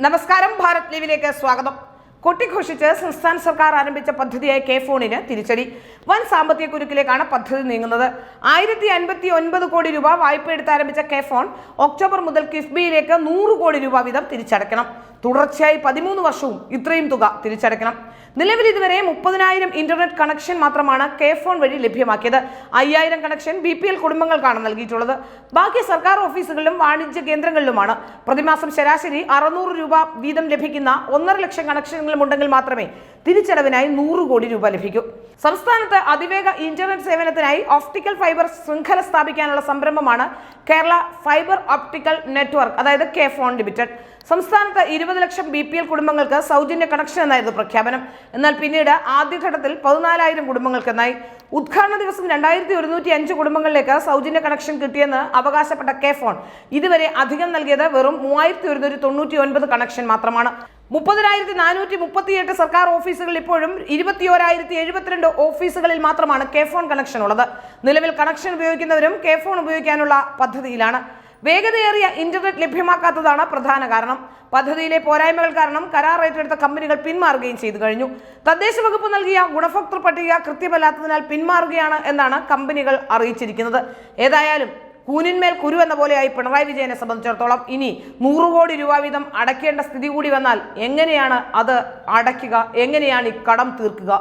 നമസ്കാരം, ഭാരത് ലീവിലേക്ക് സ്വാഗതം. കൊട്ടിഘോഷിച്ച് സംസ്ഥാന സർക്കാർ ആരംഭിച്ച പദ്ധതിയായ കെ ഫോണിന് തിരിച്ചടി. വൻ സാമ്പത്തിക കുരുക്കിലേക്കാണ് പദ്ധതി നീങ്ങുന്നത്. 1059 കോടി രൂപ വായ്പ എടുത്ത് ആരംഭിച്ച കെ ഫോൺ ഒക്ടോബർ മുതൽ കിഫ്ബിയിലേക്ക് 100 കോടി രൂപ വീതം തിരിച്ചടയ്ക്കണം. തുടർച്ചയായി 13 വർഷവും ഇത്രയും തുക തിരിച്ചടയ്ക്കണം. നിലവിൽ ഇതുവരെ 30,000 ഇന്റർനെറ്റ് കണക്ഷൻ മാത്രമാണ് കെ ഫോൺ വഴി ലഭ്യമാക്കിയത്. 5000 കണക്ഷൻ BPL കുടുംബങ്ങൾക്കാണ് നൽകിയിട്ടുള്ളത്. ബാക്കി സർക്കാർ ഓഫീസുകളിലും വാണിജ്യ കേന്ദ്രങ്ങളിലുമാണ്. പ്രതിമാസം ശരാശരി 600 രൂപ വീതം ലഭിക്കുന്ന 1.5 ലക്ഷം കണക്ഷനുകളും ഉണ്ടെങ്കിൽ മാത്രമേ തിരിച്ചടവിനായി 100 കോടി രൂപ ലഭിക്കൂ. സംസ്ഥാനത്ത് അതിവേഗ ഇന്റർനെറ്റ് സേവനത്തിനായി ഓപ്റ്റിക്കൽ ഫൈബർ ശൃംഖല സ്ഥാപിക്കാനുള്ള സംരംഭമാണ് കേരള ഫൈബർ ഓപ്റ്റിക്കൽ നെറ്റ്വർക്ക്, അതായത് കെ ഫോൺ ലിമിറ്റഡ്. സംസ്ഥാനത്ത് 20 ലക്ഷം BPL കുടുംബങ്ങൾക്ക് സൗജന്യ കണക്ഷൻ എന്നായിരുന്നു പ്രഖ്യാപനം. എന്നാൽ പിന്നീട് ആദ്യഘട്ടത്തിൽ 14,000 കുടുംബങ്ങൾക്കെന്നായി. ഉദ്ഘാടന ദിവസം 2105 കുടുംബങ്ങളിലേക്ക് സൗജന്യ കണക്ഷൻ കിട്ടിയെന്ന് അവകാശപ്പെട്ട കെ ഫോൺ ഇതുവരെ അധികം നൽകിയത് വെറും 3199 കണക്ഷൻ മാത്രമാണ്. 30,438 സർക്കാർ ഓഫീസുകളിൽ ഇപ്പോഴും 21,072 ഓഫീസുകളിൽ മാത്രമാണ് കെ ഫോൺ കണക്ഷൻ ഉള്ളത്. നിലവിൽ കണക്ഷൻ ഉപയോഗിക്കുന്നവരും കെ ഫോൺ ഉപയോഗിക്കാനുള്ള പദ്ധതിയിലാണ്. വേഗതയേറിയ ഇന്റർനെറ്റ് ലഭ്യമാക്കാത്തതാണ് പ്രധാന കാരണം. പദ്ധതിയിലെ പോരായ്മകൾ കാരണം കരാർ ഏറ്റെടുത്ത കമ്പനികൾ പിന്മാറുകയും ചെയ്തു കഴിഞ്ഞു. തദ്ദേശ വകുപ്പ് നൽകിയ ഗുണഭോക്തൃ പട്ടിക കൃത്യമല്ലാത്തതിനാൽ പിന്മാറുകയാണ് എന്നാണ് കമ്പനികൾ അറിയിച്ചിരിക്കുന്നത്. ഏതായാലും കൂനിന്മേൽ കുരു എന്ന പോലെയായി പിണറായി വിജയനെ സംബന്ധിച്ചിടത്തോളം ഇനി 100 കോടി രൂപ വീതം അടയ്ക്കേണ്ട സ്ഥിതി കൂടി വന്നാൽ എങ്ങനെയാണ് അത് അടയ്ക്കുക? എങ്ങനെയാണ് ഈ കടം തീർക്കുക?